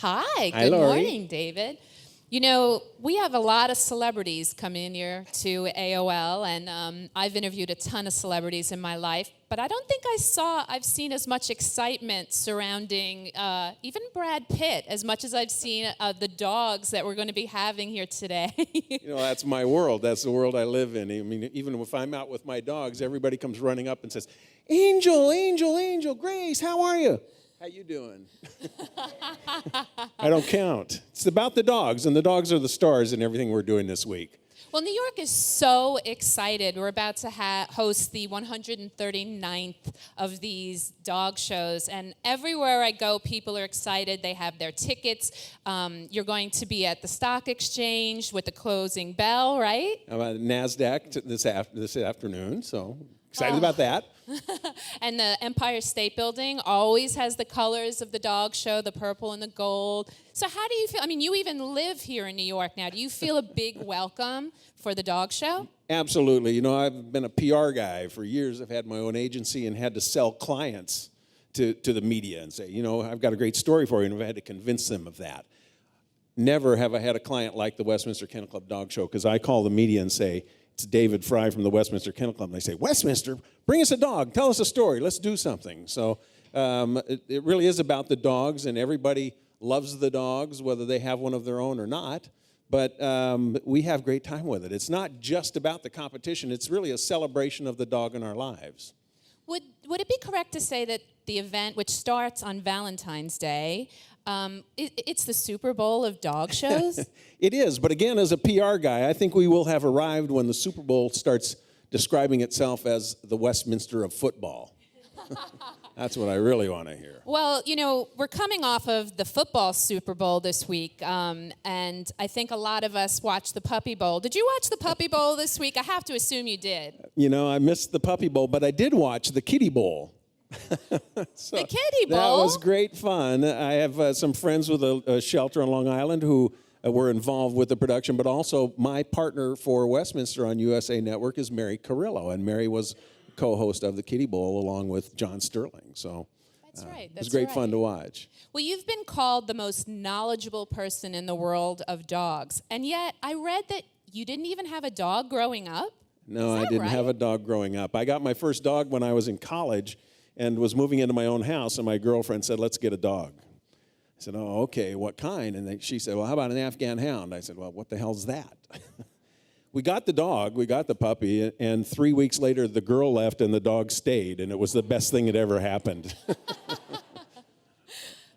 Hi, Hi, good Lori. morning, David. You know, we have a lot of celebrities come in here to AOL, and I've interviewed a ton of celebrities in my life, but I don't think I've seen as much excitement surrounding even Brad Pitt as much as I've seen the dogs that we're going to be having here today. You know, that's my world. That's the world I live in. I mean, even if I'm out with my dogs, everybody comes running up and says, Angel, Angel, Angel, Grace, how are you? How you doing? I don't count. It's about the dogs, and the dogs are the stars in everything we're doing this week. Well, New York is so excited. We're about to host the 139th of these dog shows, and everywhere I go, people are excited. They have their tickets. You're going to be at the stock exchange with the closing bell, right? I'm at NASDAQ this afternoon, so excited about that. And the Empire State Building always has the colors of the dog show, the purple and the gold. So how do you feel? I mean, you even live here in New York now. Do you feel a big welcome for the dog show? Absolutely. You know, I've been a PR guy for years. I've had my own agency and had to sell clients to the media and say, you know, I've got a great story for you, and I've had to convince them of that. Never have I had a client like the Westminster Kennel Club Dog Show, because I call the media and say, it's David Frei from the Westminster Kennel Club. And they say, Westminster, bring us a dog. Tell us a story. Let's do something. So it really is about the dogs, and everybody loves the dogs, whether they have one of their own or not. But we have great time with it. It's not just about the competition. It's really a celebration of the dog in our lives. Would it be correct to say that the event, which starts on Valentine's Day, it's the Super Bowl of dog shows? It is, but again, as a PR guy, I think we will have arrived when the Super Bowl starts describing itself as the Westminster of football. That's what I really want to hear. Well, you know, we're coming off of the football Super Bowl this week, and I think a lot of us watched the Puppy Bowl. Did you watch the Puppy Bowl this week? I have to assume you did. You know, I missed the Puppy Bowl, but I did watch the Kitty Bowl. So the Kitty Bowl? That was great fun. I have some friends with a shelter on Long Island who were involved with the production, but also my partner for Westminster on USA Network is Mary Carrillo, and Mary was co-host of the Kitty Bowl along with John Sterling. So that's right. It was great fun to watch. Well, you've been called the most knowledgeable person in the world of dogs, and yet I read that you didn't even have a dog growing up. No, I didn't have a dog growing up. I got my first dog when I was in college and was moving into my own house, and my girlfriend said, let's get a dog. I said, oh, okay, what kind? And she said, well, how about an Afghan hound? I said, well, what the hell's that? We got the dog, we got the puppy, and 3 weeks later, the girl left and the dog stayed, and it was the best thing that ever happened.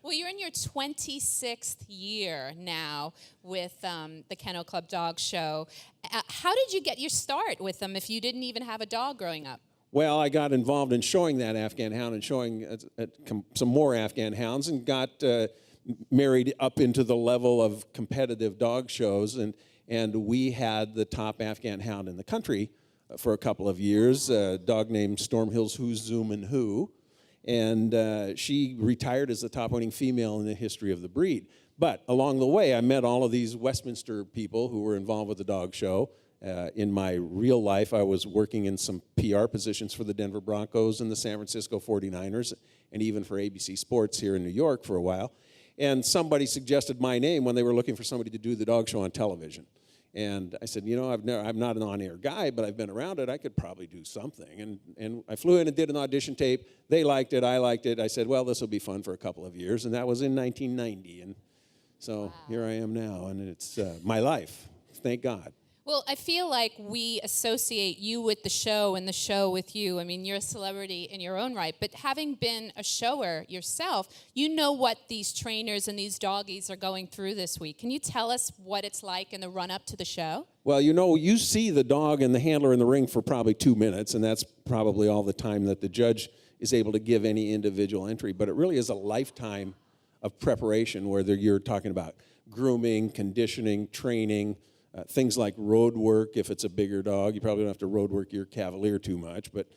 Well, you're in your 26th year now with the Kennel Club Dog Show. How did you get your start with them if you didn't even have a dog growing up? Well, I got involved in showing that Afghan hound and showing some more Afghan hounds, and got married up into the level of competitive dog shows, and we had the top Afghan hound in the country for a couple of years, a dog named Storm Hill's Who's Zoom and Who, and she retired as the top winning female in the history of the breed. But along the way, I met all of these Westminster people who were involved with the dog show. In my real life, I was working in some PR positions for the Denver Broncos and the San Francisco 49ers, and even for ABC Sports here in New York for a while. And somebody suggested my name when they were looking for somebody to do the dog show on television. And I said, you know, I'm not an on-air guy, but I've been around it. I could probably do something. And I flew in and did an audition tape. They liked it. I liked it. I said, well, this will be fun for a couple of years. And that was in 1990. And so Here I am now, and it's my life. Thank God. Well, I feel like we associate you with the show and the show with you. I mean, you're a celebrity in your own right, but having been a shower yourself, you know what these trainers and these doggies are going through this week. Can you tell us what it's like in the run-up to the show? Well, you know, you see the dog and the handler in the ring for probably 2 minutes, and that's probably all the time that the judge is able to give any individual entry, but it really is a lifetime of preparation, whether you're talking about grooming, conditioning, training, things like road work. If it's a bigger dog, you probably don't have to road work your Cavalier too much, but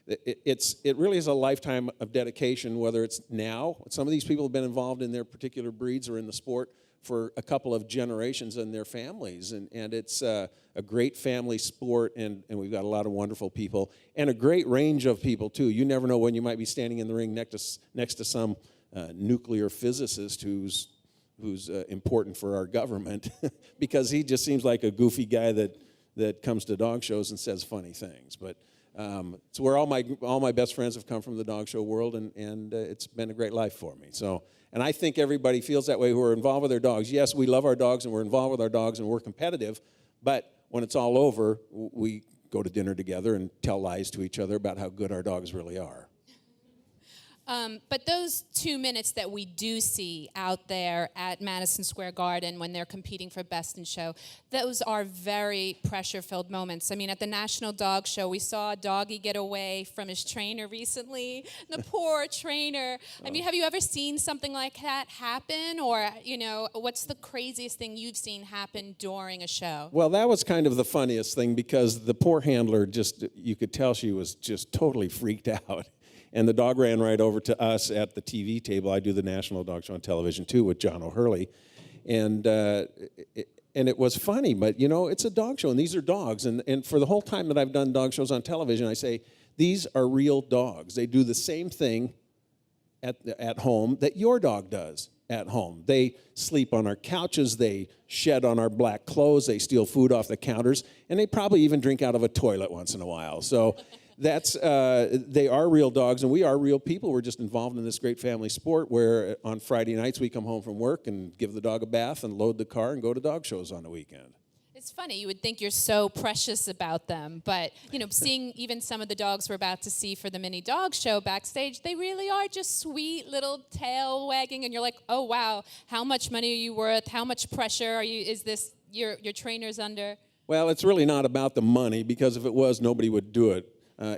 it really is a lifetime of dedication, whether it's now. Some of these people have been involved in their particular breeds or in the sport for a couple of generations and their families, and it's a great family sport, and we've got a lot of wonderful people, and a great range of people too. You never know when you might be standing in the ring next to some nuclear physicist who's important for our government because he just seems like a goofy guy that comes to dog shows and says funny things. But it's where all my best friends have come from, the dog show world, and it's been a great life for me. So, and I think everybody feels that way who are involved with their dogs. Yes, we love our dogs and we're involved with our dogs and we're competitive, but when it's all over, we go to dinner together and tell lies to each other about how good our dogs really are. But those 2 minutes that we do see out there at Madison Square Garden when they're competing for Best in Show, those are very pressure-filled moments. I mean, at the National Dog Show, we saw a doggy get away from his trainer recently. The poor trainer. I mean, have you ever seen something like that happen? Or, what's the craziest thing you've seen happen during a show? Well, that was kind of the funniest thing because the poor handler you could tell she was just totally freaked out. And the dog ran right over to us at the TV table. I do the National Dog Show on television, too, with John O'Hurley. And it was funny, but, it's a dog show, and these are dogs. And for the whole time that I've done dog shows on television, I say, these are real dogs. They do the same thing at home that your dog does at home. They sleep on our couches. They shed on our black clothes. They steal food off the counters. And they probably even drink out of a toilet once in a while. So they are real dogs, and we are real people. We're just involved in this great family sport where on Friday nights we come home from work and give the dog a bath and load the car and go to dog shows on the weekend. It's funny. You would think you're so precious about them, but, seeing even some of the dogs we're about to see for the mini dog show backstage, they really are just sweet little tail wagging, and you're like, oh, wow, how much money are you worth? How much pressure is this your trainer's under? Well, it's really not about the money, because if it was, nobody would do it.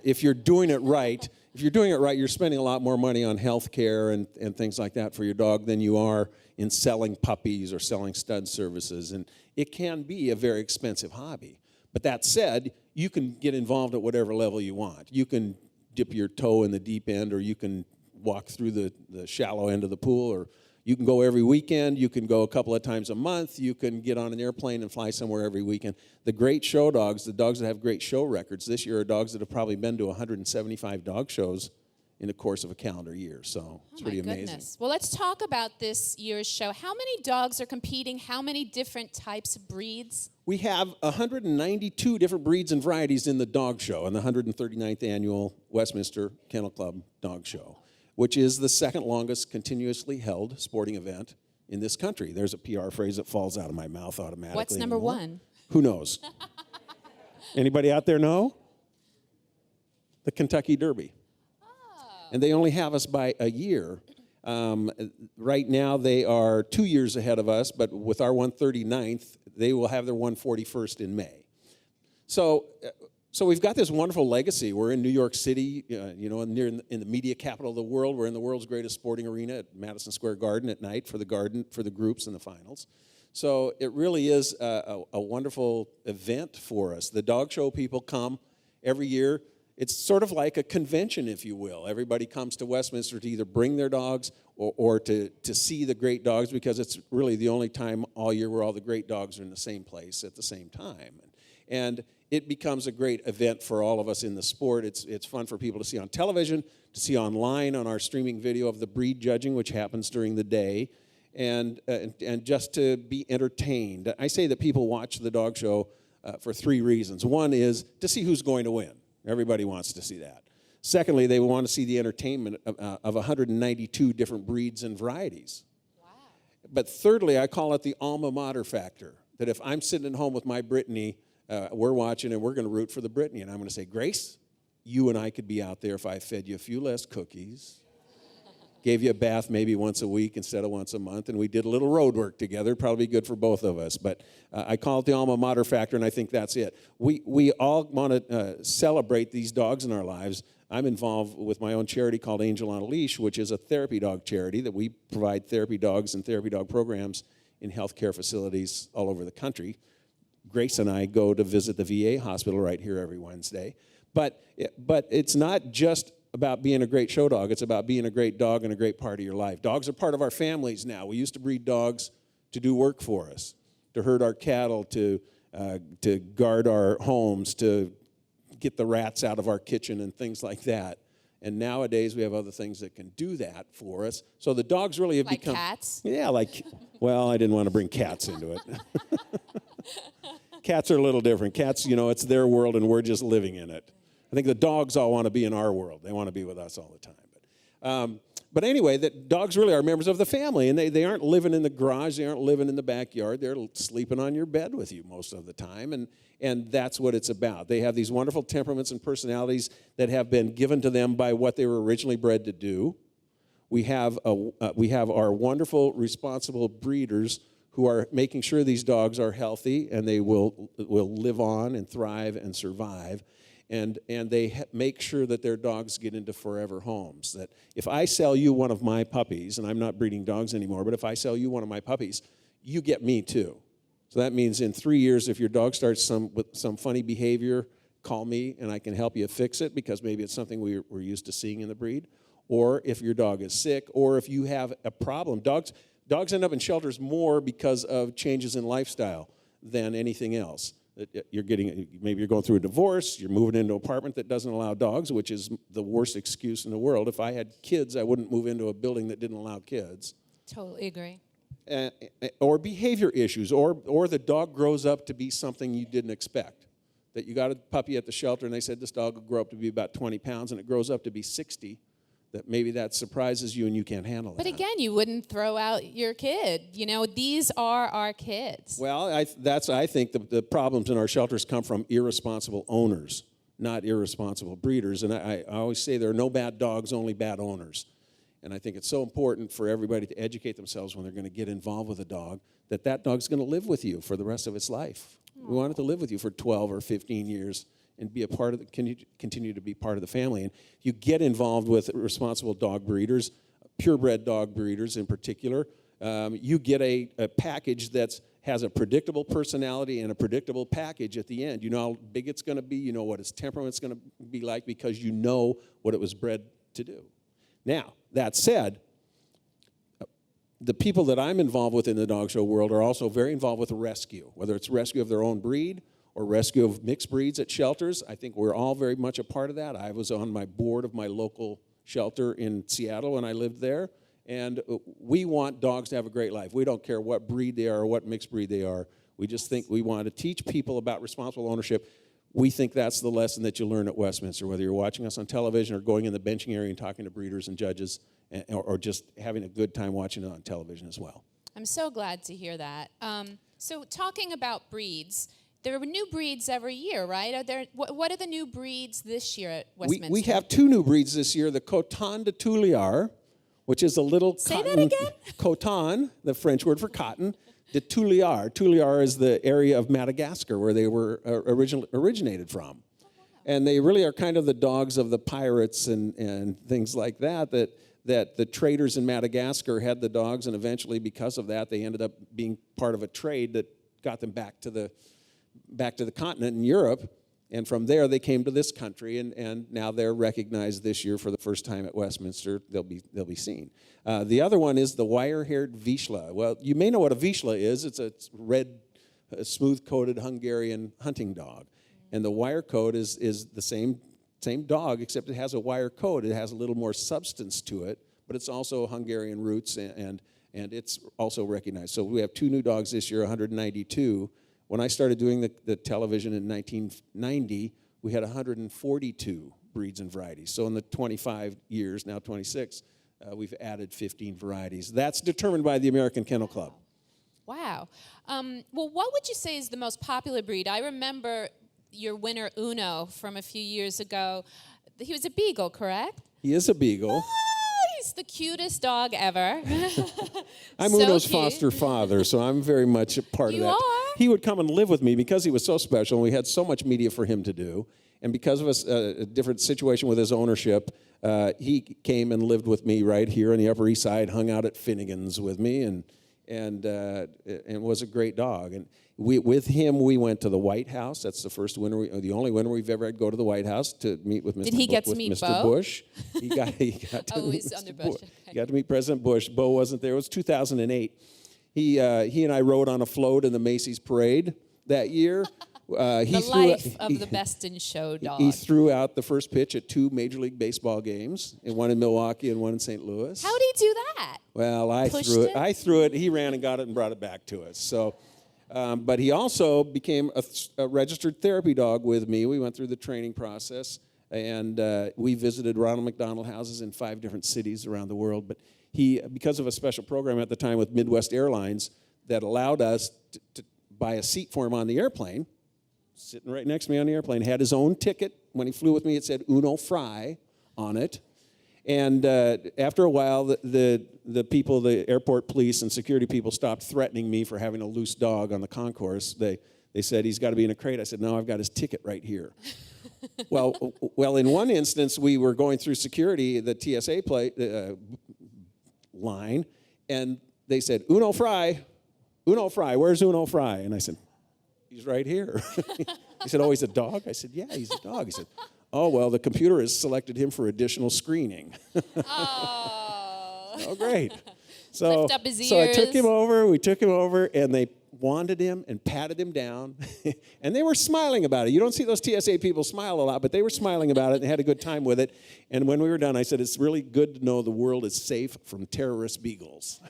If you're doing it right, you're spending a lot more money on health care and things like that for your dog than you are in selling puppies or selling stud services. And it can be a very expensive hobby. But that said, you can get involved at whatever level you want. You can dip your toe in the deep end, or you can walk through the shallow end of the pool, or you can go every weekend. You can go a couple of times a month. You can get on an airplane and fly somewhere every weekend. The great show dogs, the dogs that have great show records this year, are dogs that have probably been to 175 dog shows in the course of a calendar year. So it's pretty amazing. Well, let's talk about this year's show. How many dogs are competing? How many different types of breeds? We have 192 different breeds and varieties in the dog show, in the 139th annual Westminster Kennel Club Dog Show, which is the second longest continuously held sporting event in this country. There's a PR phrase that falls out of my mouth automatically. What's number one? Who knows? Anybody out there know? The Kentucky Derby. Oh. And they only have us by a year. Right now they are 2 years ahead of us, but with our 139th, they will have their 141st in May. So we've got this wonderful legacy. We're in New York City, near in the media capital of the world. We're in the world's greatest sporting arena at Madison Square Garden at night for the groups and the finals. So it really is a wonderful event for us. The dog show people come every year. It's sort of like a convention, if you will. Everybody comes to Westminster to either bring their dogs or to see the great dogs, because it's really the only time all year where all the great dogs are in the same place at the same time. And it becomes a great event for all of us in the sport. It's fun for people to see on television, to see online on our streaming video of the breed judging, which happens during the day, and just to be entertained. I say that people watch the dog show for three reasons. One is to see who's going to win. Everybody wants to see that. Secondly, they want to see the entertainment of 192 different breeds and varieties. Wow. But thirdly, I call it the alma mater factor, that if I'm sitting at home with my Brittany, we're watching and we're going to root for the Brittany, and I'm going to say, Grace, you and I could be out there if I fed you a few less cookies, gave you a bath maybe once a week instead of once a month, and we did a little road work together. Probably good for both of us. But I call it the alma mater factor, and I think that's it. We all want to celebrate these dogs in our lives. I'm involved with my own charity called Angel on a Leash, which is a therapy dog charity that we provide therapy dogs and therapy dog programs in healthcare facilities all over the country. Grace and I go to visit the VA hospital right here every Wednesday. But it's not just about being a great show dog. It's about being a great dog and a great part of your life. Dogs are part of our families now. We used to breed dogs to do work for us, to herd our cattle, to guard our homes, to get the rats out of our kitchen and things like that. And nowadays we have other things that can do that for us. So the dogs really have become... Like cats? Yeah, well, I didn't want to bring cats into it. Cats are a little different. Cats, it's their world and we're just living in it. I think the dogs all want to be in our world. They want to be with us all the time. But anyway, the dogs really are members of the family, and they aren't living in the garage. They aren't living in the backyard. They're sleeping on your bed with you most of the time, and that's what it's about. They have these wonderful temperaments and personalities that have been given to them by what they were originally bred to do. We have our wonderful, responsible breeders who are making sure these dogs are healthy and they will live on and thrive and survive. And they make sure that their dogs get into forever homes. That if I sell you one of my puppies, and I'm not breeding dogs anymore, but if I sell you one of my puppies, you get me too. So that means in 3 years, if your dog starts with some funny behavior, call me and I can help you fix it because maybe it's something we're used to seeing in the breed. Or if your dog is sick, or if you have a problem. Dogs end up in shelters more because of changes in lifestyle than anything else. Maybe you're going through a divorce, you're moving into an apartment that doesn't allow dogs, which is the worst excuse in the world. If I had kids, I wouldn't move into a building that didn't allow kids. Totally agree. Or behavior issues, or the dog grows up to be something you didn't expect. That you got a puppy at the shelter and they said this dog will grow up to be about 20 pounds and it grows up to be 60. That maybe that surprises you and you can't handle that. But again, you wouldn't throw out your kid. These are our kids. Well, I think the problems in our shelters come from irresponsible owners, not irresponsible breeders. And I always say there are no bad dogs, only bad owners. And I think it's so important for everybody to educate themselves when they're going to get involved with a dog, that dog's going to live with you for the rest of its life. Aww. We want it to live with you for 12 or 15 years. And be a part of continue to be part of the family. And you get involved with responsible dog breeders, purebred dog breeders in particular. You get a package that has a predictable personality and a predictable package at the end. You know how big it's going to be. You know what its temperament's going to be like because you know what it was bred to do. Now, that said, the people that I'm involved with in the dog show world are also very involved with rescue, whether it's rescue of their own breed or rescue of mixed breeds at shelters. I think we're all very much a part of that. I was on my board of my local shelter in Seattle when I lived there, and we want dogs to have a great life. We don't care what breed they are or what mixed breed they are. We just think we want to teach people about responsible ownership. We think that's the lesson that you learn at Westminster, whether you're watching us on television or going in the benching area and talking to breeders and judges, or just having a good time watching it on television as well. I'm so glad to hear that. So talking about breeds, there are new breeds every year, right? What are the new breeds this year at Westminster? We have 2 new breeds this year, the Coton De Tulear, which is a little Say cotton. that again? Coton, the French word for cotton. De Tulear. Tulear is the area of Madagascar where they were originated from. Oh, wow. And they really are kind of the dogs of the pirates and things like that the traders in Madagascar had the dogs, and eventually because of that, they ended up being part of a trade that got them back to the continent in Europe, and from there they came to this country, and now they're recognized this year for the first time at Westminster. They'll be seen. The other one is the wire-haired Vizsla. Well, you may know what a Vizsla is. It's a red, smooth-coated Hungarian hunting dog, and the wire coat is the same dog, except it has a wire coat. It has a little more substance to it, but it's also Hungarian roots, and it's also recognized. So we have 2 new dogs this year, 192. When I started doing the television in 1990, we had 142 breeds and varieties. So in the 25 years, now 26, we've added 15 varieties. That's determined by the American Kennel Club. Wow. Well, what would you say is the most popular breed? I remember your winner, Uno, from a few years ago. He was a beagle, correct? He is a beagle. He's the cutest dog ever. I'm So Uno's cute. foster father, so I'm very much a part of that. You are? He would come and live with me because he was so special, and we had so much media for him to do. And because of a different situation with his ownership, he came and lived with me right here on the Upper East Side, hung out at Finnegan's with me, and was a great dog. And with him, we went to the White House. That's the first winter, the only winter we've ever had to go to the White House to meet with Mr. Did he get to meet Mr. Bo? Bush. He got Oh, he's under Bush. He got to meet President Bush. Bo wasn't there. It was 2008. He and I rode on a float in the Macy's parade that year. The life of the best in show dog. He threw out the first pitch at 2 Major League Baseball games, and one in Milwaukee and one in St. Louis. How did he do that? Well, I threw it. He ran and got it and brought it back to us. So, but he also became a registered therapy dog with me. We went through the training process, and we visited Ronald McDonald houses in 5 different cities around the world. But he, because of a special program at the time with Midwest Airlines that allowed us to buy a seat for him on the airplane, sitting right next to me on the airplane, had his own ticket. When he flew with me, it said Uno Frei on it. And after a while, the people, the airport police and security people stopped threatening me for having a loose dog on the concourse. They said, he's got to be in a crate. I said, no, I've got his ticket right here. well, in one instance, we were going through security, the TSA line, and they said, Uno Frei, where's Uno Frei? And I said, he's right here. He said, oh, he's a dog? I said, yeah, he's a dog. He said, oh, well, the computer has selected him for additional screening. Oh. Oh, great. So, Lift up his ears. So we took him over, and they wanded him and patted him down. And they were smiling about it. You don't see those TSA people smile a lot, but they were smiling about it and had a good time with it. And when we were done, I said, it's really good to know the world is safe from terrorist beagles.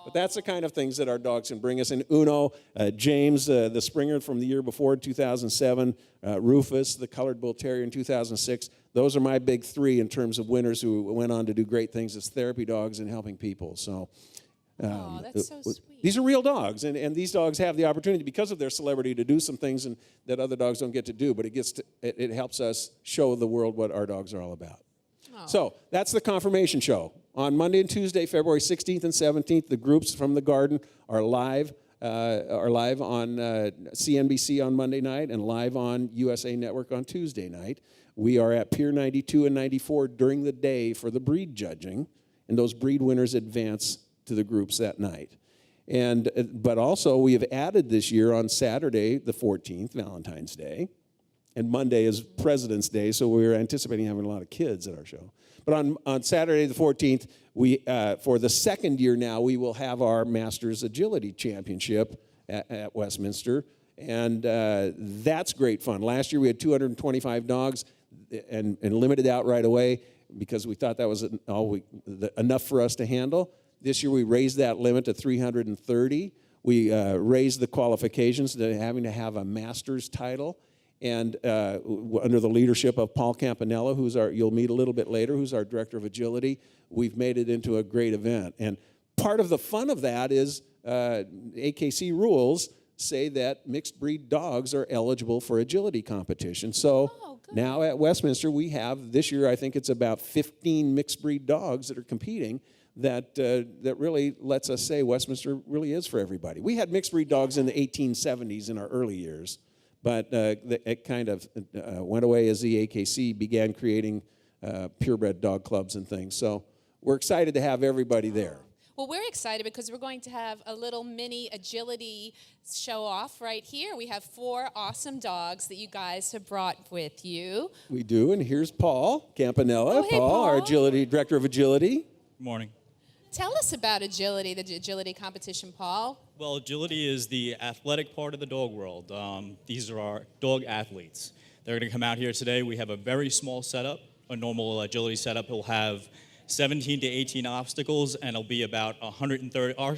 But that's the kind of things that our dogs can bring us. And Uno, James, the Springer from the year before, 2007, Rufus, the Colored Bull Terrier in 2006. Those are my big 3 in terms of winners who went on to do great things as therapy dogs and helping people. So that's so sweet. These are real dogs, and these dogs have the opportunity, because of their celebrity, to do some things that other dogs don't get to do. But it helps us show the world what our dogs are all about. Oh. So that's the confirmation show. On Monday and Tuesday, February 16th and 17th, the groups from the garden are live on CNBC on Monday night and live on USA Network on Tuesday night. We are at Pier 92 and 94 during the day for the breed judging, and those breed winners advance to the groups that night. But also, we have added this year on Saturday, the 14th, Valentine's Day, and Monday is President's Day, so we're anticipating having a lot of kids at our show. But on Saturday the 14th, we for the second year now, we will have our Masters Agility Championship at Westminster, and that's great fun. Last year we had 225 dogs and limited out right away because we thought that was enough for us to handle. This year we raised that limit to 330. We raised the qualifications to having to have a master's title. And under the leadership of Paul Campanella, you'll meet a little bit later, who's our director of agility, we've made it into a great event. And part of the fun of that is AKC rules say that mixed breed dogs are eligible for agility competition. So now at Westminster, we have, this year I think it's about 15 mixed breed dogs that are competing that really lets us say Westminster really is for everybody. We had mixed breed dogs in the 1870s in our early years. But it kind of went away as the AKC began creating purebred dog clubs and things. So we're excited to have everybody there. Well, we're excited because we're going to have a little mini agility show off right here. We have 4 awesome dogs that you guys have brought with you. We do, and here's Paul Campanella. Oh, hey, Paul, our director of agility. Good morning. Tell us about agility, the agility competition, Paul. Well, agility is the athletic part of the dog world. These are our dog athletes. They're going to come out here today. We have a very small setup. A normal agility setup will have 17 to 18 obstacles, and it'll be about 130. Our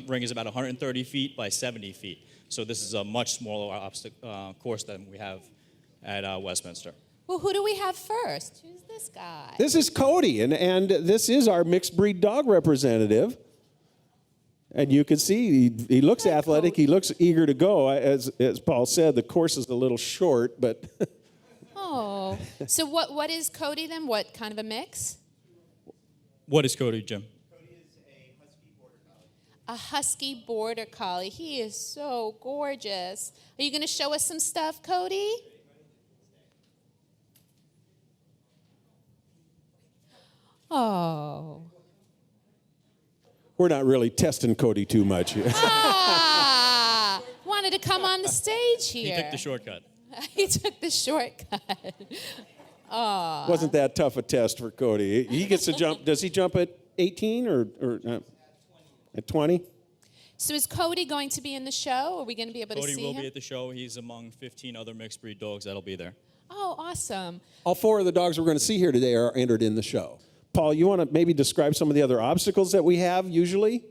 ring is about 130 feet by 70 feet. So this is a much smaller course than we have at Westminster. Well, who do we have first? Who's this guy? This is Cody, and this is our mixed breed dog representative. And you can see he looks athletic. Cody. He looks eager to go. As Paul said, the course is a little short, but... Oh. So what is Cody then? What kind of a mix? What is Cody, Jim? Cody is a husky border collie. A husky border collie. He is so gorgeous. Are you going to show us some stuff, Cody? Oh. We're not really testing Cody too much. Wanted to come on the stage here. He took the shortcut. He took the shortcut. Wasn't that tough a test for Cody? He gets to jump. Does he jump at 18 or at 20? So is Cody going to be in the show? Are we going to be able to Cody see will him? be at the show. He's among 15 other mixed breed dogs that'll be there. Oh, awesome. All 4 of the dogs we're going to see here today are entered in the show. Paul, you want to maybe describe some of the other obstacles that we have usually?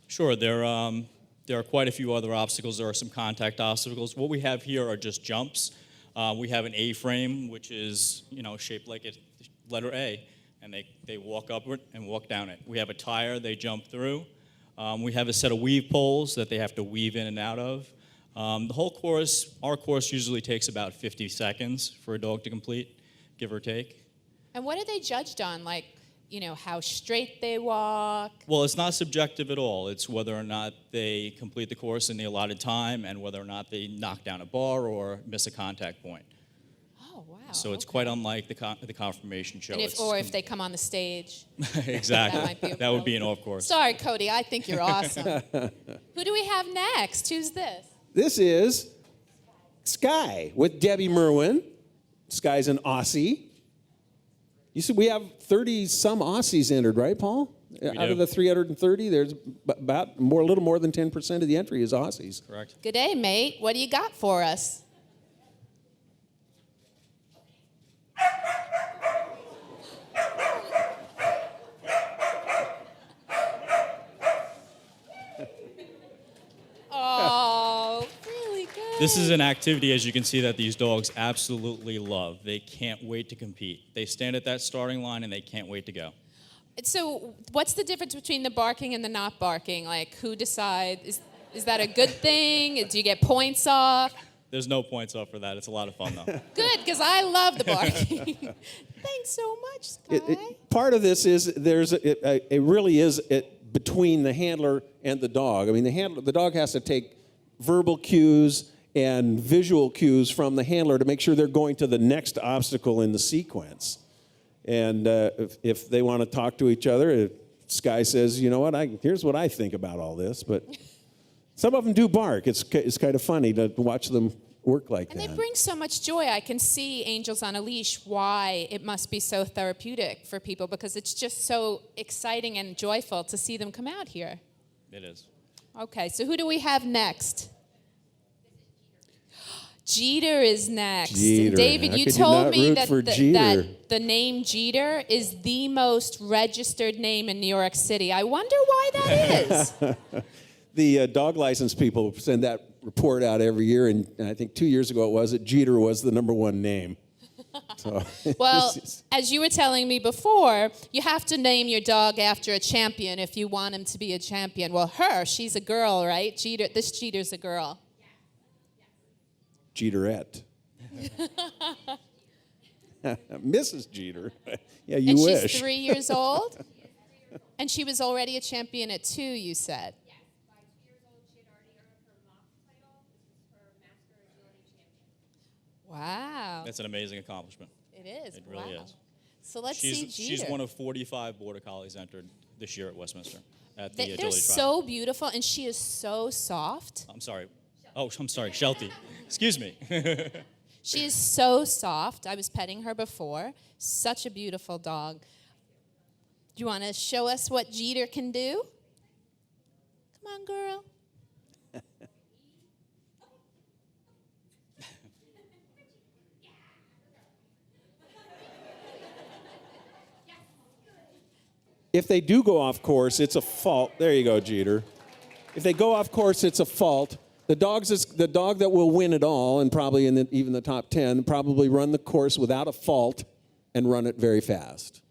Sure, there are quite a few other obstacles. There are some contact obstacles. What we have here are just jumps. We have an A-frame, which is shaped like a letter A, and they walk upward and walk down it. We have a tire they jump through. We have a set of weave poles that they have to weave in and out of. The whole course, our course usually takes about 50 seconds for a dog to complete, give or take. And what are they judged on? Like, how straight they walk? Well, it's not subjective at all. It's whether or not they complete the course in the allotted time and whether or not they knock down a bar or miss a contact point. Oh, wow. So it's quite unlike the confirmation show. And if they come on the stage. Exactly. That might be a that would be an problem. off course. Sorry, Cody. I think you're awesome. Who do we have next? Who's this? This is Sky with Debbie Merwin. Sky's an Aussie. You see, we have 30-some Aussies entered, right, Paul? Out of the 330, there's about a little more than 10% of the entry is Aussies. Correct. Good day, mate. What do you got for us? Oh, really good. This is an activity, as you can see, that these dogs absolutely love. They can't wait to compete. They stand at that starting line and they can't wait to go. So what's the difference between the barking and the not barking? Like, who decides? Is that a good thing? Do you get points off? There's no points off for that. It's a lot of fun, though. Good, because I love the barking. Thanks so much, Sky. Part of this is it really is between the handler and the dog. I mean, the dog has to take verbal cues and visual cues from the handler to make sure they're going to the next obstacle in the sequence. And if they want to talk to each other, if Sky says, you know what, here's what I think about all this. But some of them do bark. It's kind of funny to watch them work like that. And they bring so much joy. I can see Angels on a Leash, why it must be so therapeutic for people, because it's just so exciting and joyful to see them come out here. It is. Okay, so who do we have next? Jeter is next. Jeter. David, How you could you told not me root that for Jeter? that the name Jeter is the most registered name in New York City. I wonder why that is. The dog license people send that report out every year, and I think 2 years ago Jeter was the number one name. So, Well, as you were telling me before, you have to name your dog after a champion if you want him to be a champion. Well, she's a girl, right? This Jeter's a girl. Jeterette. Mrs. Jeter. Yeah, you And wish. she's 3 years old? And she was already a champion at 2, you said. Yes, by 2 years old, she had already earned her MOP title. This is her Master Agility Champion. Wow. That's an amazing accomplishment. It is. It really wow. is. So let's see Jeter. She's one of 45 Border Collies entered this year at Westminster at the They're agility trial. so beautiful, and she is so soft. I'm sorry. Oh, I'm sorry, Sheltie. Excuse me. She is so soft. I was petting her before. Such a beautiful dog. Do you want to show us what Jeter can do? Come on, girl. If they do go off course, it's a fault. There you go, Jeter. If they go off course, it's a fault. The dog that will win it all, and probably even the top 10, probably run the course without a fault and run it very fast.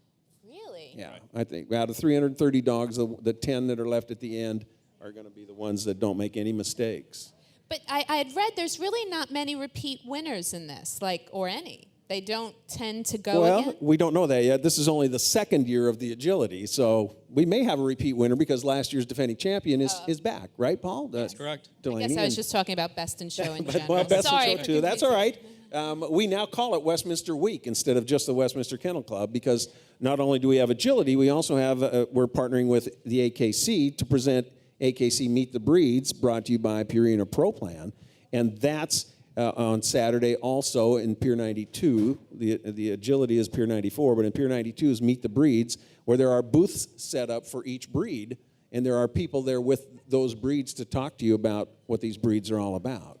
Really? Yeah, I think out of 330 dogs, the 10 that are left at the end are going to be the ones that don't make any mistakes. But I had read there's really not many repeat winners in this, or any. They don't tend to go Well, again? we don't know that yet. This is only the second year of the agility, so we may have a repeat winner because last year's defending champion is back, right, Paul? That's correct. I Delaney, guess I was and- just talking about Best in Show in general. Well, Best in Sorry Show for too. That's all confusing. right. We now call it Westminster Week instead of just the Westminster Kennel Club because not only do we have agility, we also have we're partnering with the AKC to present AKC Meet the Breeds, brought to you by Purina Pro Plan, and that's on Saturday also in Pier 92. The agility is Pier 94, but in Pier 92 is Meet the Breeds, where there are booths set up for each breed. and there are people there with those breeds to talk to you about what these breeds are all about.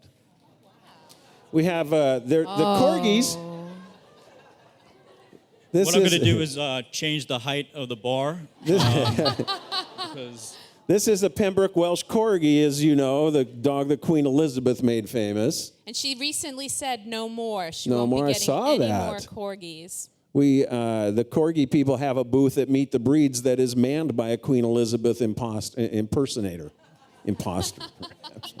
We have the Corgis. What I'm going to do is change the height of the bar. Because This is a Pembroke Welsh Corgi, as you know, the dog that Queen Elizabeth made famous. And she recently said no more. She No won't more. I be getting saw any that. more corgis. The Corgi people have a booth at Meet the Breeds that is manned by a Queen Elizabeth impersonator. Imposter, perhaps.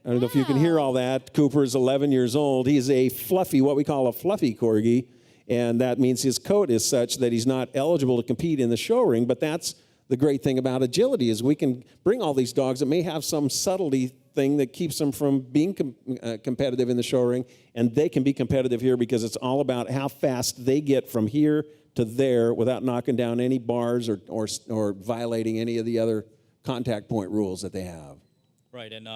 I don't know if you can hear all that. Cooper is 11 years old. He's a fluffy, what we call a fluffy Corgi, and that means his coat is such that he's not eligible to compete in the show ring, but that's the great thing about agility is we can bring all these dogs that may have some subtlety thing that keeps them from being competitive in the show ring, and they can be competitive here because it's all about how fast they get from here to there without knocking down any bars or violating any of the other contact point rules that they have. right, and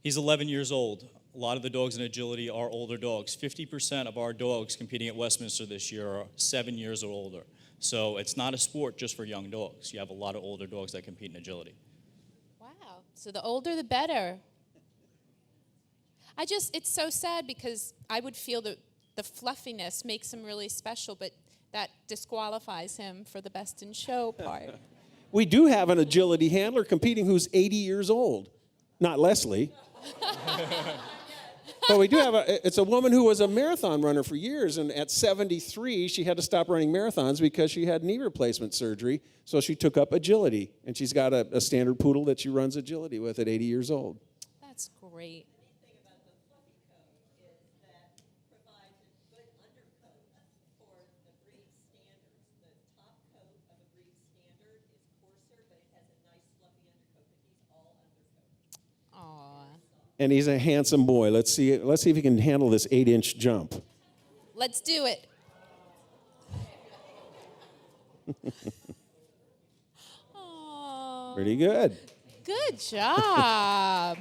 he's 11 years old. A lot of the dogs in agility are older dogs. 50% of our dogs competing at Westminster this year are 7 years or older. So it's not a sport just for young dogs. You have a lot of older dogs that compete in agility. Wow. So the older, the better. It's so sad because I would feel that the fluffiness makes him really special, but that disqualifies him for the best in show part. We do have an agility handler competing who's 80 years old. Not Leslie. But we do have it's a woman who was a marathon runner for years, and at 73, she had to stop running marathons because she had knee replacement surgery, so she took up agility, and she's got a standard poodle that she runs agility with at 80 years old. That's great. And he's a handsome boy. Let's see if he can handle this 8-inch jump. Let's do it. Aww. Pretty good. Good job.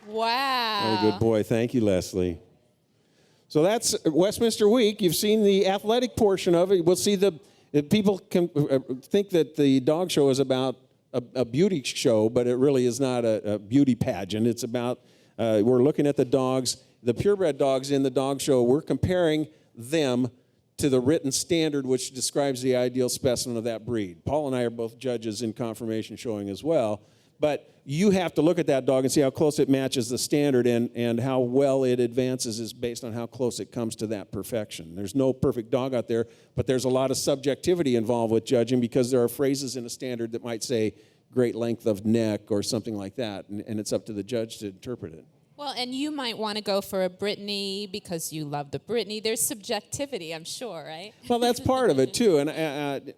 Wow. Very good boy. Thank you, Leslie. So that's Westminster Week. You've seen the athletic portion of it. We'll see people can think that the dog show is about a beauty show, but it really is not a beauty pageant. It's about, we're looking at the dogs, the purebred dogs in the dog show. We're comparing them to the written standard, which describes the ideal specimen of that breed. Paul and I are both judges in conformation showing as well. But you have to look at that dog and see how close it matches the standard, and how well it advances is based on how close it comes to that perfection. There's no perfect dog out there, but there's a lot of subjectivity involved with judging because there are phrases in a standard that might say great length of neck or something like that, and it's up to the judge to interpret it. Well, and you might want to go for a Brittany because you love the Brittany. There's subjectivity, I'm sure, right? Well, that's part of it too,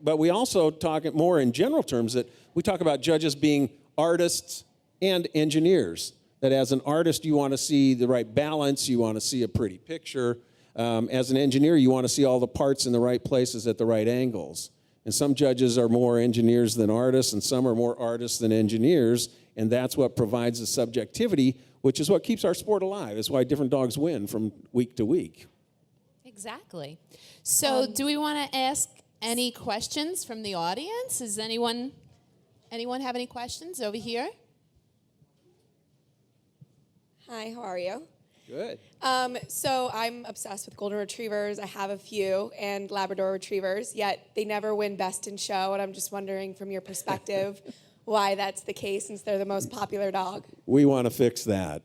but we also talk more in general terms that we talk about judges being artists and engineers. That as an artist, you want to see the right balance, you want to see a pretty picture. As an engineer, you want to see all the parts in the right places at the right angles. And some judges are more engineers than artists, and some are more artists than engineers, and that's what provides the subjectivity, which is what keeps our sport alive. It's why different dogs win from week to week. Exactly. So do we want to ask any questions from the audience? Does anyone have any questions over here? Hi, how are you? Good. So I'm obsessed with golden retrievers. I have a few, and Labrador retrievers, yet they never win best in show, and I'm just wondering from your perspective why that's the case since they're the most popular dog. We want to fix that.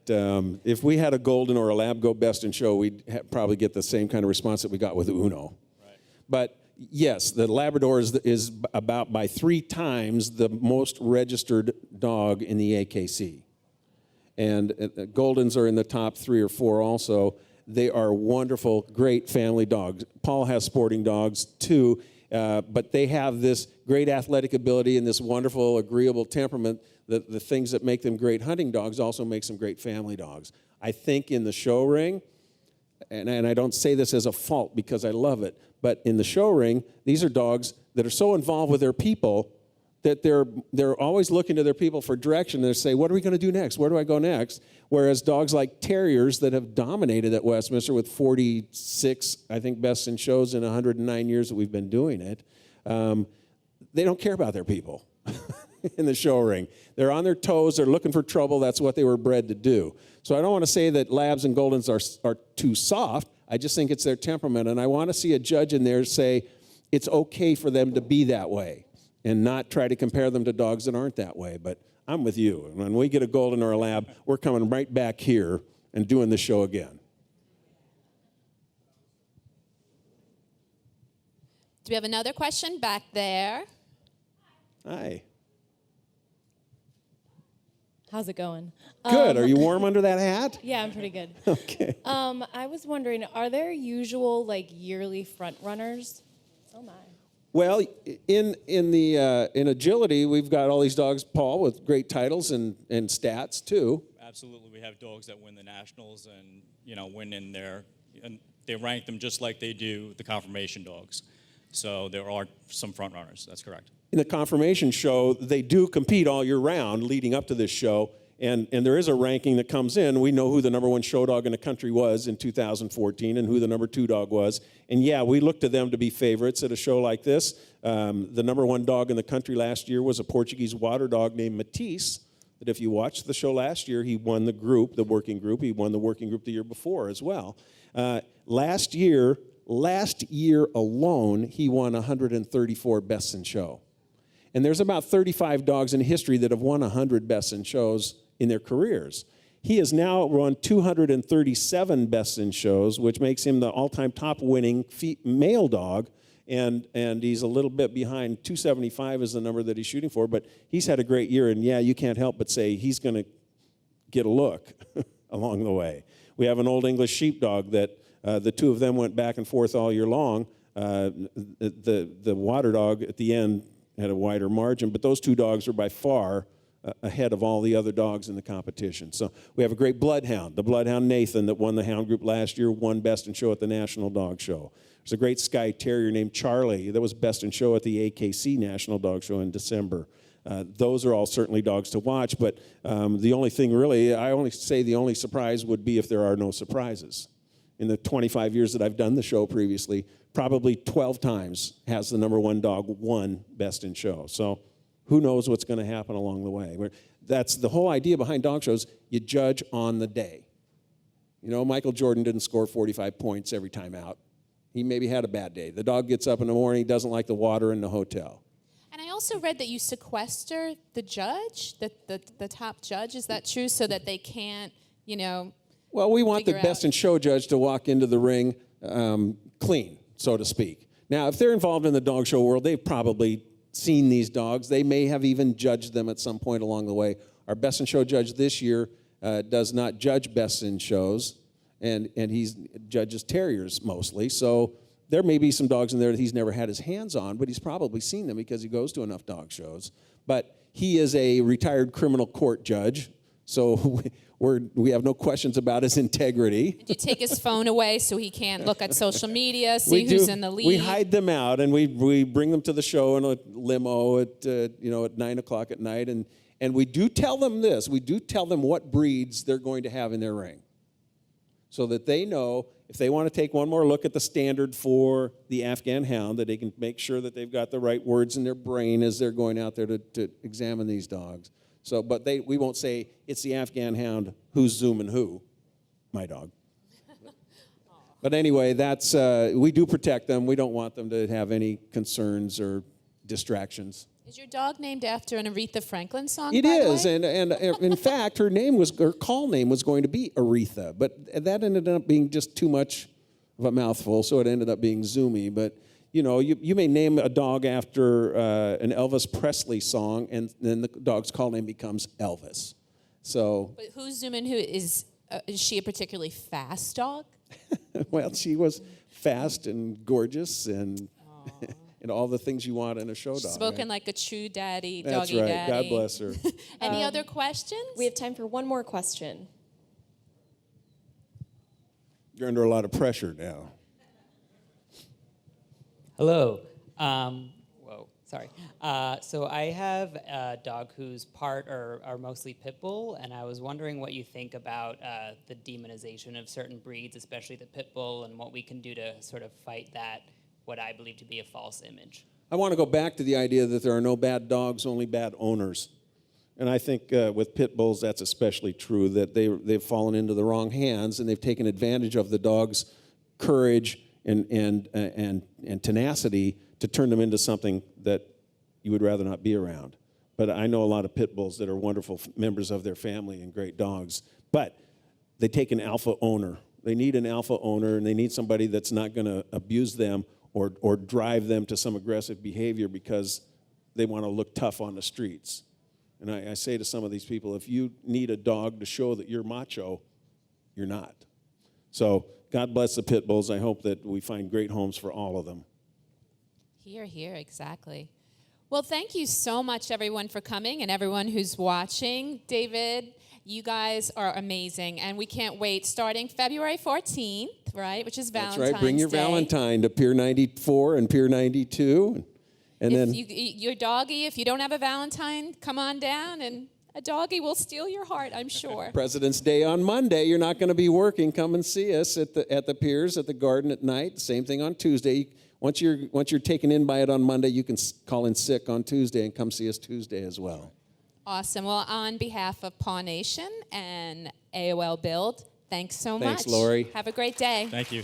If we had a golden or a lab go best in show, we'd probably get the same kind of response that we got with Uno. Right. But yes, the Labrador is about by 3 times the most registered dog in the AKC. And Goldens are in the top 3 or 4 also. They are wonderful, great family dogs. Paul has sporting dogs too, but they have this great athletic ability and this wonderful, agreeable temperament. The things that make them great hunting dogs also makes them great family dogs. I think in the show ring, and I don't say this as a fault because I love it, but in the show ring, these are dogs that are so involved with their people that they're always looking to their people for direction. They say, what are we going to do next? Where do I go next? Whereas dogs like terriers that have dominated at Westminster with 46, I think, best in shows in 109 years that we've been doing it, they don't care about their people in the show ring. They're on their toes. They're looking for trouble. That's what they were bred to do. So I don't want to say that Labs and Goldens are too soft. I just think it's their temperament. And I want to see a judge in there say it's okay for them to be that way and not try to compare them to dogs that aren't that way. But I'm with you. When we get a Golden or a Lab, we're coming right back here and doing the show again. Do we have another question back there? Hi. How's it going? Good. Are you warm under that hat? Yeah, I'm pretty good. Okay. I was wondering, are there usual yearly front runners? Oh my. Well, in agility, we've got all these dogs, Paul, with great titles and stats too. Absolutely, we have dogs that win the nationals and win in there, and they rank them just like they do the confirmation dogs. So there are some front runners. That's correct. In the confirmation show, they do compete all year round leading up to this show, and there is a ranking that comes in. We know who the number one show dog in the country was in 2014 and who the number two dog was. And yeah, we look to them to be favorites at a show like this. The number one dog in the country last year was a Portuguese water dog named Matisse, that if you watched the show last year, he won the group, the working group. He won the working group the year before as well. Last year alone, he won 134 Bests in Show. And there's about 35 dogs in history that have won 100 Bests in Shows in their careers. He has now won 237 Bests in Shows, which makes him the all-time top winning male dog. And he's a little bit behind. 275 is the number that he's shooting for, but he's had a great year. And yeah, you can't help but say he's going to get a look along the way. We have an old English sheepdog that the two of them went back and forth all year long. The water dog at the end had a wider margin, but those two dogs are by far ahead of all the other dogs in the competition. So we have a great Bloodhound. The Bloodhound Nathan that won the Hound Group last year won Best in Show at the National Dog Show. There's a great Skye Terrier named Charlie that was Best in Show at the AKC National Dog Show in December. Those are all certainly dogs to watch, but the only thing really, I only say the only surprise would be if there are no surprises. In the 25 years that I've done the show previously, probably 12 times has the number one dog won Best in Show. So who knows what's going to happen along the way. That's the whole idea behind dog shows. You judge on the day. Michael Jordan didn't score 45 points every time out. He maybe had a bad day. The dog gets up in the morning, doesn't like the water in the hotel. And I also read that you sequester the judge, the top judge. Is that true? So that they can't, Well, we want the figure Best out. in Show judge to walk into the ring clean, so to speak. Now, if they're involved in the dog show world, they've probably seen these dogs. They may have even judged them at some point along the way. Our Best in Show judge this year does not judge Best in Shows, and he judges terriers mostly. So there may be some dogs in there that he's never had his hands on, but he's probably seen them because he goes to enough dog shows. But he is a retired criminal court judge, so we have no questions about his integrity. Did you take his phone away so he can't look at social media, see who's in the lead? We hide them out, and we bring them to the show in a limo at 9 o'clock at night, and we do tell them this. We do tell them what breeds they're going to have in their ring, so that they know if they want to take one more look at the standard for the Afghan hound, that they can make sure that they've got the right words in their brain as they're going out there to examine these dogs. So, but we won't say it's the Afghan hound, who's zooming who, my dog. But anyway, we do protect them. We don't want them to have any concerns or distractions. Is your dog named after an Aretha Franklin song? It by is, the way? and in fact, her call name was going to be Aretha, but that ended up being just too much of a mouthful, so it ended up being Zoomy. But you may name a dog after an Elvis Presley song, and then the dog's call name becomes Elvis. So, But who's zooming who? Is she a particularly fast dog? well, she was fast and gorgeous and and all the things you want in a show dog. Spoken right? like a true daddy, That's doggy right. daddy. God bless her. Any other questions? We have time for one more question. You're under a lot of pressure now. Hello. Sorry. So I have a dog whose part are mostly pit bull, and I was wondering what you think about the demonization of certain breeds, especially the pit bull, and what we can do to sort of fight that, what I believe to be a false image. I want to go back to the idea that there are no bad dogs, only bad owners. And I think with pit bulls, that's especially true, that they've fallen into the wrong hands, and they've taken advantage of the dog's courage and tenacity to turn them into something that you would rather not be around. But I know a lot of pit bulls that are wonderful members of their family and great dogs. But they take an alpha owner. They need an alpha owner, and they need somebody that's not going to abuse them or drive them to some aggressive behavior because they want to look tough on the streets. And I say to some of these people, if you need a dog to show that you're macho, you're not. So God bless the pit bulls. I hope that we find great homes for all of them. Here, exactly. Well, thank you so much, everyone, for coming, and everyone who's watching. David, you guys are amazing, and we can't wait. Starting February 14th, right, which is Valentine's Day. That's right. Bring your Valentine to Pier 94 and Pier 92. And if then your doggy, if you don't have a Valentine, come on down, and a doggy will steal your heart, I'm sure. President's Day on Monday. You're not going to be working. Come and see us at the piers, at the garden at night. Same thing on Tuesday. Once you're taken in by it on Monday, you can call in sick on Tuesday and come see us Tuesday as well. Awesome. Well, on behalf of Paw Nation and AOL Build, thanks so much. Thanks, Lori. Have a great day. Thank you.